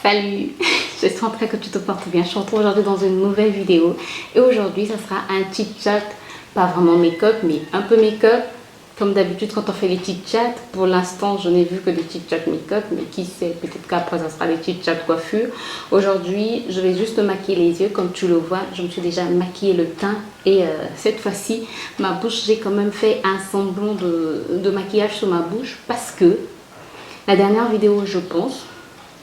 Salut, j'espère que tu te portes bien. Je te retrouve aujourd'hui dans une nouvelle vidéo. Et aujourd'hui, ça sera un chit chat, pas vraiment make-up, mais un peu make-up. Comme d'habitude, quand on fait les chit chats, pour l'instant, je n'ai vu que des chit chats make-up, mais qui sait, peut-être qu'après, ça sera des chit chats coiffure. Aujourd'hui, je vais juste maquiller les yeux. Comme tu le vois, je me suis déjà maquillé le teint. Et cette fois-ci, ma bouche, j'ai quand même fait un semblant de maquillage sur ma bouche parce que la dernière vidéo, je pense,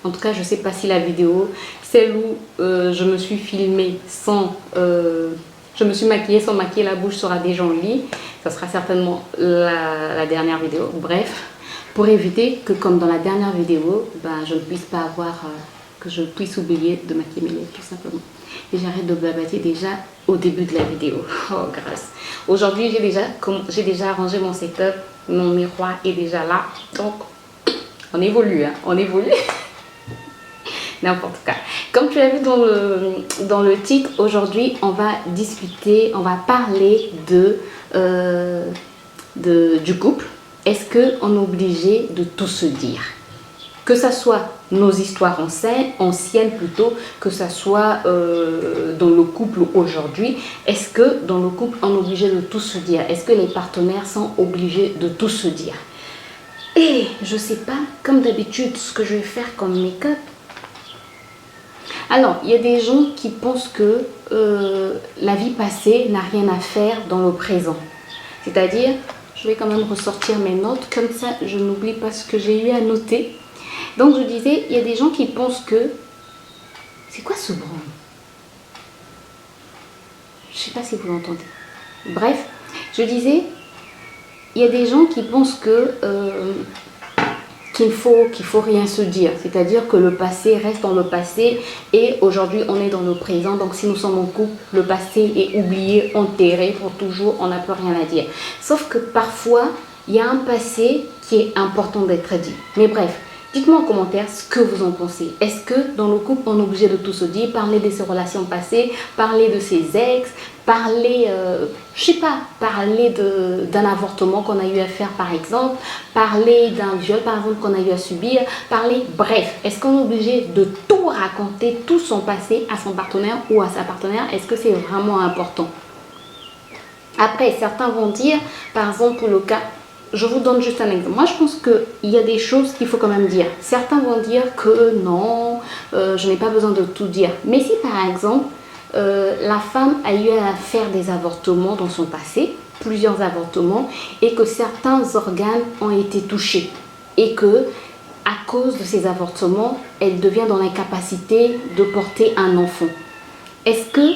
en tout cas, je ne sais pas si la vidéo, celle où je me suis filmée sans... je me suis maquillée sans maquiller la bouche sera déjà en ligne. Ça sera certainement la dernière vidéo. Bref, pour éviter que comme dans la dernière vidéo, ben, je ne puisse pas avoir... que je puisse oublier de maquiller mes lèvres tout simplement. Et j'arrête de blablater déjà au début de la vidéo. Oh, grâce. Aujourd'hui, j'ai déjà arrangé mon setup. Mon miroir est déjà là. Donc, on évolue, hein, on évolue. N'importe quoi. Comme tu l'as vu dans le titre, aujourd'hui, on va discuter, on va parler du couple. Est-ce qu'on est obligé de tout se dire? Que ça soit nos histoires anciennes plutôt, que ça soit dans le couple aujourd'hui. Est-ce que dans le couple, on est obligé de tout se dire? Est-ce que les partenaires sont obligés de tout se dire? Et je sais pas, comme d'habitude, ce que je vais faire comme make-up. Alors, il y a des gens qui pensent que la vie passée n'a rien à faire dans le présent. C'est-à-dire, je vais quand même ressortir mes notes, comme ça je n'oublie pas ce que j'ai eu à noter. Donc je disais, il y a des gens qui pensent que... C'est quoi ce bruit? Je sais pas si vous l'entendez. Bref, je disais, il y a des gens qui pensent que... qu'il faut rien se dire, c'est-à-dire que le passé reste dans le passé et aujourd'hui on est dans le présent. Donc si nous sommes en couple, le passé est oublié, enterré pour toujours, on n'a plus rien à dire. Sauf que parfois il y a un passé qui est important d'être dit. Mais bref, dites-moi en commentaire ce que vous en pensez. Est-ce que dans le couple on est obligé de tout se dire, parler de ses relations passées, parler de ses ex, parler, je sais pas, parler d'un avortement qu'on a eu à faire par exemple, parler d'un viol par exemple qu'on a eu à subir, parler, bref, est-ce qu'on est obligé de tout raconter, tout son passé à son partenaire ou à sa partenaire? Est-ce que c'est vraiment important? Après, certains vont dire, par exemple pour le cas, je vous donne juste un exemple. Moi, je pense qu'il y a des choses qu'il faut quand même dire. Certains vont dire que non, je n'ai pas besoin de tout dire. Mais si par exemple, la femme a eu à faire des avortements dans son passé, plusieurs avortements, et que certains organes ont été touchés, et que à cause de ces avortements, elle devient dans l'incapacité de porter un enfant. Est-ce que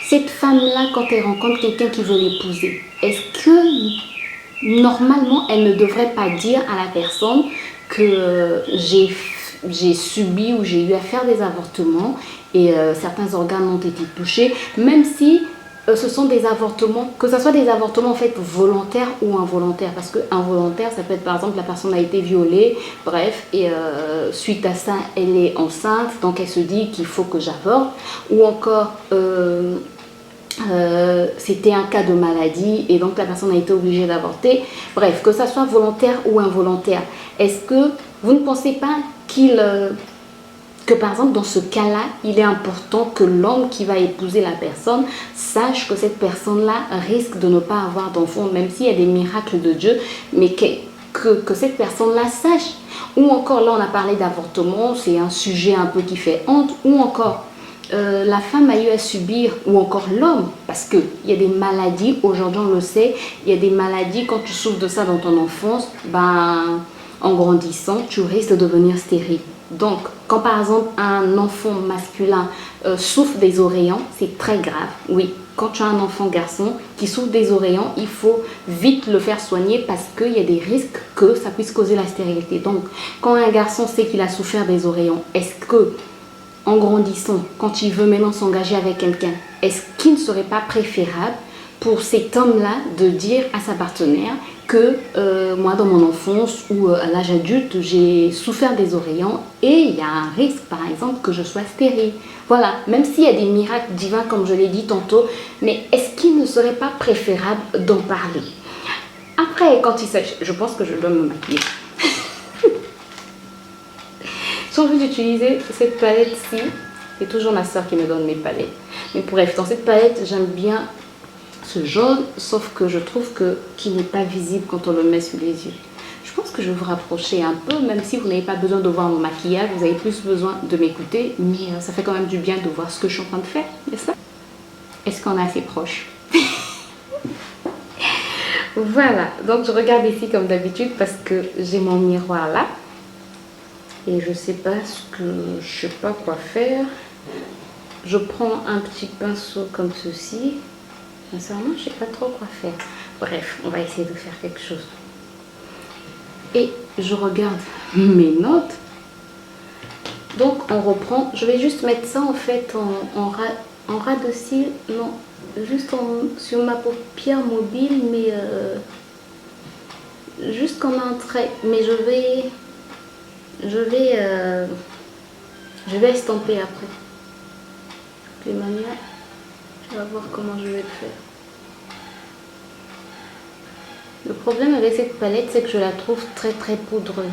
cette femme-là, quand elle rencontre quelqu'un qui veut l'épouser, est-ce que normalement, elle ne devrait pas dire à la personne que j'ai subi ou j'ai eu à faire des avortements et certains organes ont été touchés, même si ce sont des avortements, que ce soit des avortements en fait volontaires ou involontaires, parce que involontaire, ça peut être par exemple la personne a été violée, bref, et suite à ça, elle est enceinte, donc elle se dit qu'il faut que j'avorte, ou encore... c'était un cas de maladie et donc la personne a été obligée d'avorter. Bref, que ça soit volontaire ou involontaire, est-ce que vous ne pensez pas que par exemple dans ce cas-là, il est important que l'homme qui va épouser la personne sache que cette personne-là risque de ne pas avoir d'enfant, même s'il y a des miracles de Dieu, mais que cette personne-là sache. Ou encore, là on a parlé d'avortement, c'est un sujet un peu qui fait honte, ou encore la femme a eu à subir, ou encore l'homme, parce qu'il y a des maladies, aujourd'hui on le sait, il y a des maladies, quand tu souffres de ça dans ton enfance, ben, en grandissant, tu risques de devenir stérile. Donc, quand par exemple un enfant masculin souffre des oreillons, c'est très grave, oui. Quand tu as un enfant garçon qui souffre des oreillons, il faut vite le faire soigner parce qu'il y a des risques que ça puisse causer la stérilité. Donc, quand un garçon sait qu'il a souffert des oreillons, est-ce que en grandissant, quand il veut maintenant s'engager avec quelqu'un, est-ce qu'il ne serait pas préférable pour cet homme-là de dire à sa partenaire que moi dans mon enfance ou à l'âge adulte, j'ai souffert des oreillons et il y a un risque par exemple que je sois stérile. Voilà, même s'il y a des miracles divins comme je l'ai dit tantôt, mais est-ce qu'il ne serait pas préférable d'en parler? Après, quand il s'agit, je pense que je dois me maquiller. j'ai envie d'utiliser cette palette-ci. C'est toujours ma soeur qui me donne mes palettes. Mais bref, dans cette palette, j'aime bien ce jaune, sauf que je trouve qu'il n'est pas visible quand on le met sur les yeux. Je pense que je vais vous rapprocher un peu, même si vous n'avez pas besoin de voir mon maquillage, vous avez plus besoin de m'écouter, mais ça fait quand même du bien de voir ce que je suis en train de faire, n'est-ce pas? Est-ce qu'on est assez proche? Voilà, donc je regarde ici comme d'habitude parce que j'ai mon miroir là. Et je sais pas quoi faire. Je prends un petit pinceau comme ceci. Sincèrement, je sais pas trop quoi faire. Bref, on va essayer de faire quelque chose. Et je regarde mes notes. Donc on reprend. Je vais juste mettre ça en fait en ras de cils. Non, juste sur ma paupière mobile, mais juste comme un trait. Mais je vais estomper après. De toute manière, je vais voir comment je vais le faire. Le problème avec cette palette, c'est que je la trouve très très poudreuse.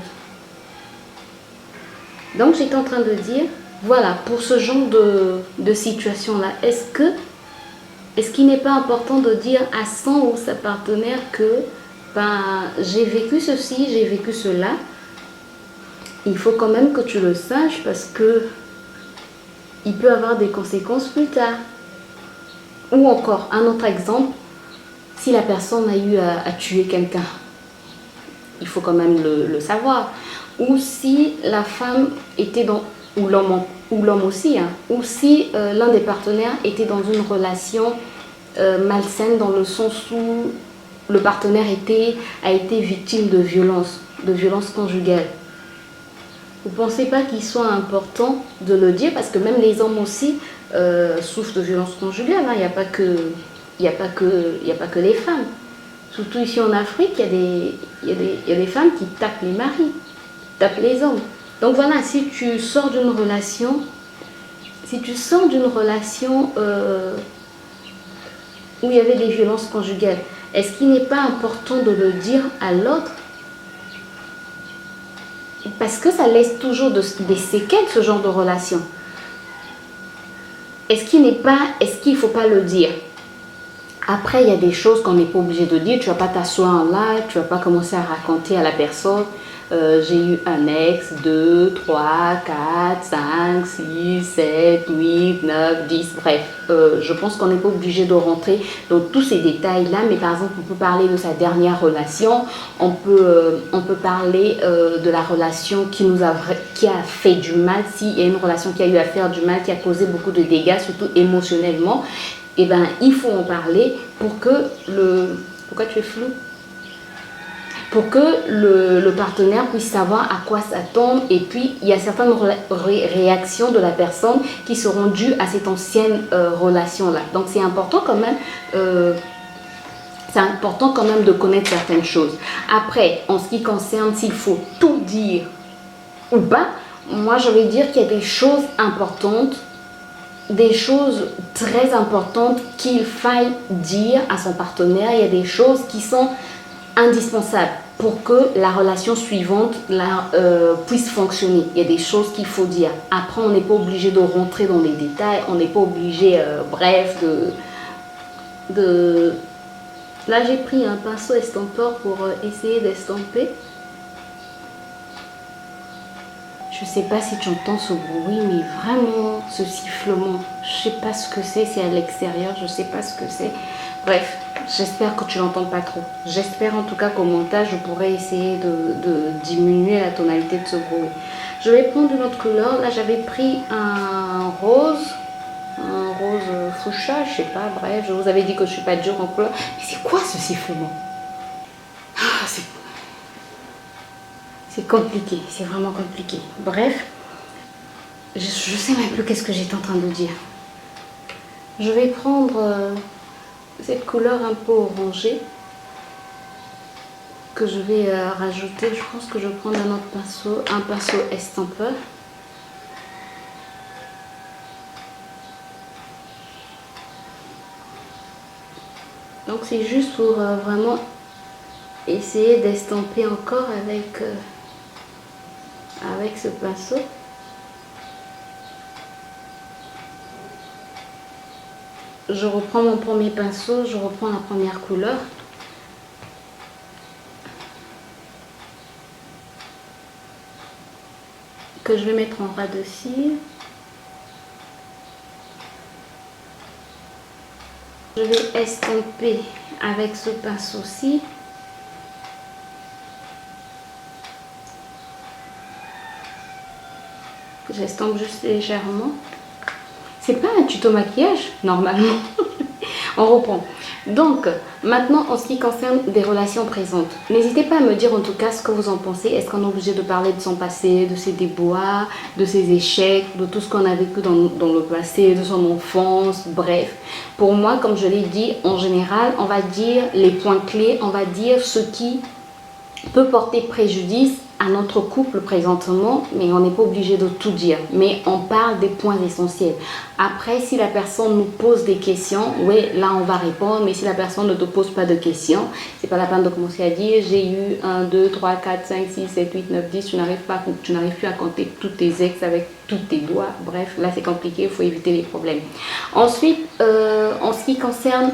Donc j'étais en train de dire, voilà, pour ce genre de situation-là, est-ce qu'il n'est pas important de dire à son ou sa partenaire que j'ai vécu ceci, j'ai vécu cela. Il faut quand même que tu le saches parce que il peut avoir des conséquences plus tard. Ou encore, un autre exemple, si la personne a eu à tuer quelqu'un, il faut quand même le savoir. Ou si la femme était ou l'homme aussi, hein, ou si l'un des partenaires était dans une relation malsaine dans le sens où le partenaire a été victime de violence conjugale. Vous ne pensez pas qu'il soit important de le dire parce que même les hommes aussi souffrent de violences conjugales. Hein. Il n'y a pas que les femmes. Surtout ici en Afrique, il y a des femmes qui tapent les maris, tapent les hommes. Donc voilà, si tu sors d'une relation, où il y avait des violences conjugales, est-ce qu'il n'est pas important de le dire à l'autre? Parce que ça laisse toujours des séquelles, ce genre de relation. Est-ce qu'il ne faut pas le dire? Après, il y a des choses qu'on n'est pas obligé de dire. Tu ne vas pas t'asseoir en live, tu ne vas pas commencer à raconter à la personne. J'ai eu un ex, 2, 3, 4, 5, 6, 7, 8, 9, 10, bref. Je pense qu'on n'est pas obligé de rentrer dans tous ces détails-là, mais par exemple, on peut parler de sa dernière relation, on peut parler de la relation qui a fait du mal, s'il y a une relation qui a eu à faire du mal, qui a causé beaucoup de dégâts, surtout émotionnellement, et ben il faut en parler pour que Pourquoi tu es flou? Pour que le partenaire puisse savoir à quoi s'attendre. Et puis, il y a certaines réactions de la personne qui seront dues à cette ancienne relation-là. Donc, c'est important quand même de connaître certaines choses. Après, en ce qui concerne s'il faut tout dire ou pas, moi, je vais dire qu'il y a des choses importantes, des choses très importantes qu'il faille dire à son partenaire. Il y a des choses qui sont indispensables pour que la relation suivante puisse fonctionner. Il y a des choses qu'il faut dire. Après, on n'est pas obligé de rentrer dans les détails, on n'est pas obligé, bref, Là, j'ai pris un pinceau estompeur pour essayer d'estomper. Je ne sais pas si tu entends ce bruit, mais vraiment, ce sifflement, je ne sais pas ce que c'est à l'extérieur, je ne sais pas ce que c'est. Bref, j'espère que tu n'entends pas trop. J'espère en tout cas qu'au montage, je pourrai essayer de diminuer la tonalité de ce bruit. Je vais prendre une autre couleur. Là, j'avais pris un rose fuchsia, je sais pas, bref, je vous avais dit que je suis pas dure en couleur. Mais c'est quoi ce sifflement? C'est compliqué, c'est vraiment compliqué. Bref, je sais même plus qu'est-ce que j'étais en train de dire. Je vais prendre cette couleur un peu orangée que je vais rajouter. Je pense que je vais prendre un autre pinceau estompeur. Donc c'est juste pour vraiment essayer d'estomper encore avec ce pinceau. je reprends mon premier pinceau, je reprends la première couleur. Que je vais mettre en ras de cils. Je vais estomper avec ce pinceau-ci. J'estompe juste légèrement. C'est pas un tuto maquillage, normalement. On reprend. Donc, maintenant, en ce qui concerne des relations présentes, n'hésitez pas à me dire en tout cas ce que vous en pensez. Est-ce qu'on est obligé de parler de son passé, de ses déboires, de ses échecs, de tout ce qu'on a vécu dans le passé, de son enfance, bref. Pour moi, comme je l'ai dit, en général, on va dire les points clés, on va dire ce qui peut porter préjudice à notre couple présentement, mais on n'est pas obligé de tout dire, mais on parle des points essentiels. Après, si la personne nous pose des questions, oui, là on va répondre, mais si la personne ne te pose pas de questions, c'est pas la peine de commencer à dire j'ai eu 1, 2, 3, 4, 5, 6, 7, 8, 9, 10, tu n'arrives plus à compter tous tes ex avec tous tes doigts. Bref, là c'est compliqué, il faut éviter les problèmes. Ensuite, en ce qui concerne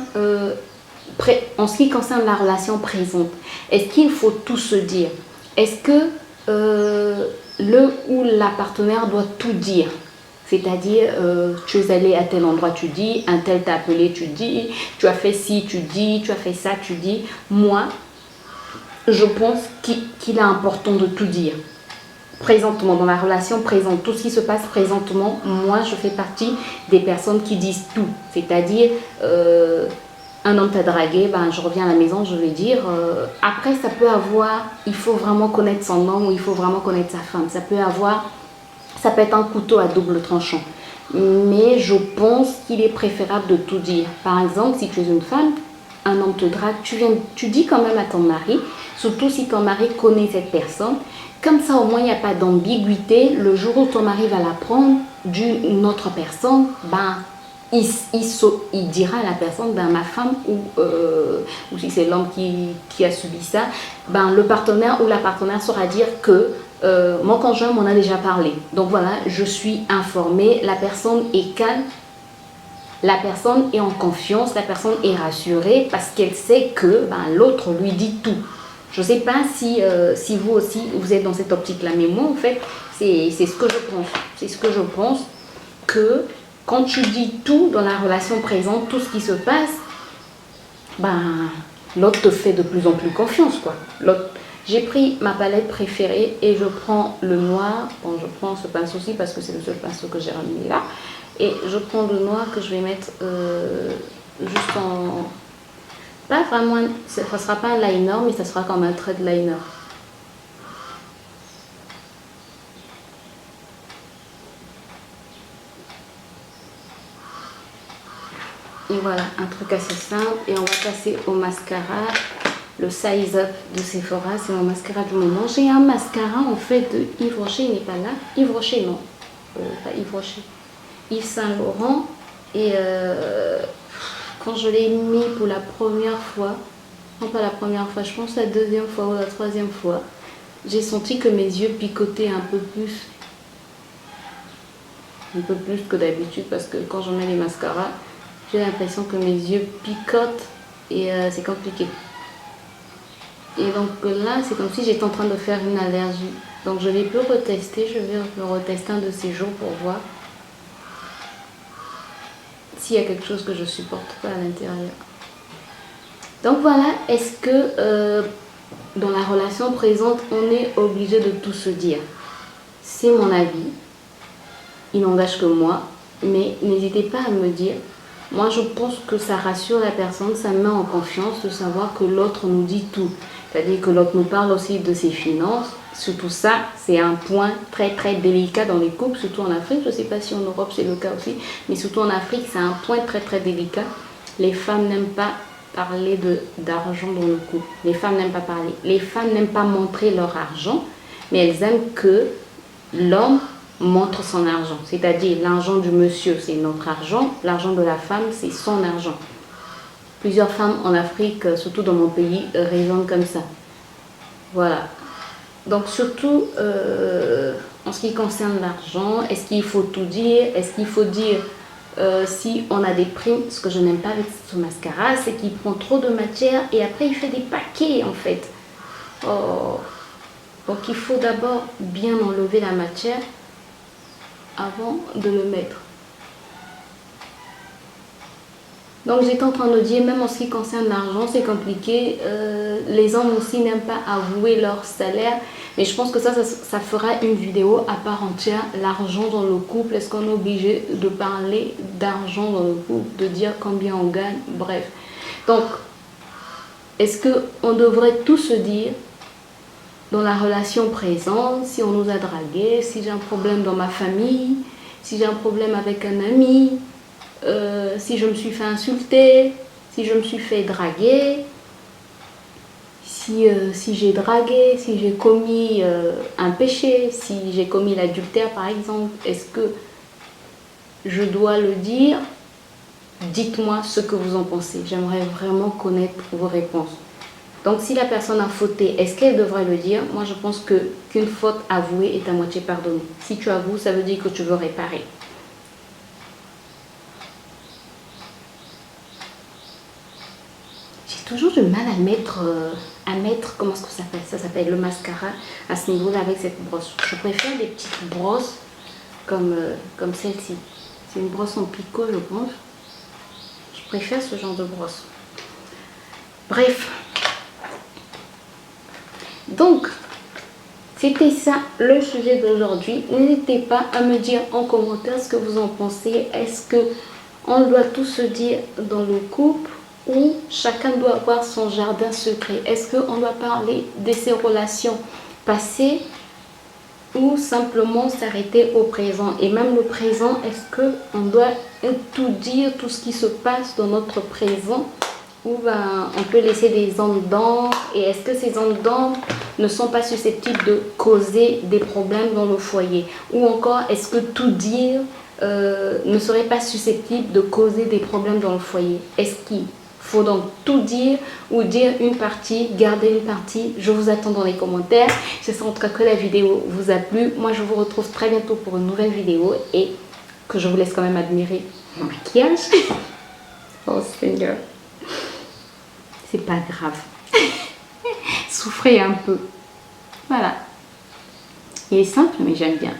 la relation présente, est-ce qu'il faut tout se dire? Est-ce que le ou la partenaire doit tout dire? C'est-à-dire, tu es allé à tel endroit, tu dis, un tel t'a appelé, tu dis, tu as fait ci, tu dis, tu as fait ça, tu dis. Moi, je pense qu'il est important de tout dire. Présentement, dans la relation présente, tout ce qui se passe présentement, moi, je fais partie des personnes qui disent tout. C'est-à-dire, un homme t'a dragué, ben, je reviens à la maison, je vais dire. Après, ça peut avoir, il faut vraiment connaître son homme ou il faut vraiment connaître sa femme. Ça peut être un couteau à double tranchant. Mais je pense qu'il est préférable de tout dire. Par exemple, si tu es une femme, un homme te drague, tu dis quand même à ton mari, surtout si ton mari connaît cette personne. Comme ça, au moins, il n'y a pas d'ambiguïté. Le jour où ton mari va l'apprendre d'une autre personne, ben, il dira à la personne, ben, ma femme, ou si c'est l'homme qui a subi ça, ben, le partenaire ou la partenaire saura dire que mon conjoint m'en a déjà parlé. Donc voilà, je suis informée, la personne est calme, la personne est en confiance, la personne est rassurée parce qu'elle sait que ben, l'autre lui dit tout. Je ne sais pas si vous aussi, vous êtes dans cette optique-là, mais moi, en fait, c'est ce que je pense. C'est ce que je pense que quand tu dis tout dans la relation présente, tout ce qui se passe, ben, l'autre te fait de plus en plus confiance, quoi. J'ai pris ma palette préférée et je prends le noir. Bon, je prends ce pinceau-ci parce que c'est le seul pinceau que j'ai ramené là. Et je prends le noir que je vais mettre juste en... Pas vraiment, ça ne sera pas un liner, mais ça sera comme un trait de liner. Et voilà, un truc assez simple. Et on va passer au mascara. Le Size Up de Sephora, c'est mon mascara du moment. J'ai un mascara en fait de Yves Rocher, il n'est pas là. Yves Rocher, non. Pas Yves Rocher. Yves Saint Laurent. Et quand je l'ai mis pour la première fois, non pas la première fois, je pense la deuxième fois ou la troisième fois, j'ai senti que mes yeux picotaient un peu plus que d'habitude, parce que quand je mets les mascaras, j'ai l'impression que mes yeux picotent et c'est compliqué. Et donc là, c'est comme si j'étais en train de faire une allergie. Donc je vais plus retester, je vais le retester un de ces jours pour voir s'il y a quelque chose que je supporte pas à l'intérieur. Donc voilà, est-ce que dans la relation présente, on est obligé de tout se dire? C'est mon avis, il n'engage que moi, mais n'hésitez pas à me dire. Moi, je pense que ça rassure la personne, ça met en confiance de savoir que l'autre nous dit tout. C'est-à-dire que l'autre nous parle aussi de ses finances. Surtout ça, c'est un point très très délicat dans les couples, surtout en Afrique. Je ne sais pas si en Europe c'est le cas aussi, mais surtout en Afrique, c'est un point très très délicat. Les femmes n'aiment pas parler d'argent dans le couple. Les femmes n'aiment pas parler. Les femmes n'aiment pas montrer leur argent, mais elles aiment que l'homme montre son argent. C'est-à-dire l'argent du monsieur, c'est notre argent. L'argent de la femme, c'est son argent. Plusieurs femmes en Afrique, surtout dans mon pays, raisonnent comme ça. Voilà. Donc surtout, en ce qui concerne l'argent, est-ce qu'il faut tout dire? Est-ce qu'il faut dire si on a des primes, ce que je n'aime pas avec ce mascara, c'est qu'il prend trop de matière et après il fait des paquets en fait. Oh. Donc il faut d'abord bien enlever la matière avant de le mettre. Donc j'étais en train de dire, même en ce qui concerne l'argent, c'est compliqué. Les hommes aussi n'aiment pas avouer leur salaire. Mais je pense que ça fera une vidéo à part entière. L'argent dans le couple, est-ce qu'on est obligé de parler d'argent dans le couple, de dire combien on gagne, bref. Donc, est-ce qu'on devrait tout se dire dans la relation présente, si on nous a dragué, si j'ai un problème dans ma famille, si j'ai un problème avec un ami, si je me suis fait insulter, si je me suis fait draguer, si j'ai dragué, si j'ai commis un péché, si j'ai commis l'adultère par exemple, est-ce que je dois le dire? Dites-moi ce que vous en pensez. J'aimerais vraiment connaître vos réponses. Donc si la personne a fauté, est-ce qu'elle devrait le dire? Moi je pense qu'une faute avouée est à moitié pardonnée. Si tu avoues, ça veut dire que tu veux réparer. J'ai toujours du mal à mettre, comment est-ce que ça s'appelle? Ça s'appelle le mascara à ce niveau-là avec cette brosse. Je préfère des petites brosses comme celle-ci. C'est une brosse en picot je pense. Je préfère ce genre de brosse. Bref. Donc, c'était ça le sujet d'aujourd'hui. N'hésitez pas à me dire en commentaire ce que vous en pensez. Est-ce qu'on doit tout se dire dans le couple ou chacun doit avoir son jardin secret? Est-ce qu'on doit parler de ses relations passées ou simplement s'arrêter au présent? Et même le présent, est-ce qu'on doit tout dire, tout ce qui se passe dans notre présent? Ou on peut laisser des zones d'ombre, et est-ce que ces zones d'ombre ne sont pas susceptibles de causer des problèmes dans le foyer? Ou encore, est-ce que tout dire ne serait pas susceptible de causer des problèmes dans le foyer? Est-ce qu'il faut donc tout dire ou dire une partie, garder une partie? Je vous attends dans les commentaires. J'espère en tout cas que la vidéo vous a plu. Moi je vous retrouve très bientôt pour une nouvelle vidéo et que je vous laisse quand même admirer mon maquillage. Oh Seigneur. C'est pas grave. Souffrez un peu. Voilà. Il est simple, mais j'aime bien.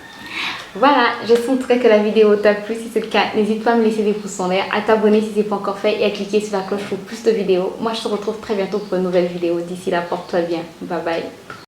Voilà, j'espère en tout cas que la vidéo t'a plu. Si c'est le cas, n'hésite pas à me laisser des pouces en l'air, à t'abonner si ce n'est pas encore fait et à cliquer sur la cloche pour plus de vidéos. Moi, je te retrouve très bientôt pour une nouvelle vidéo. D'ici là, porte-toi bien. Bye bye.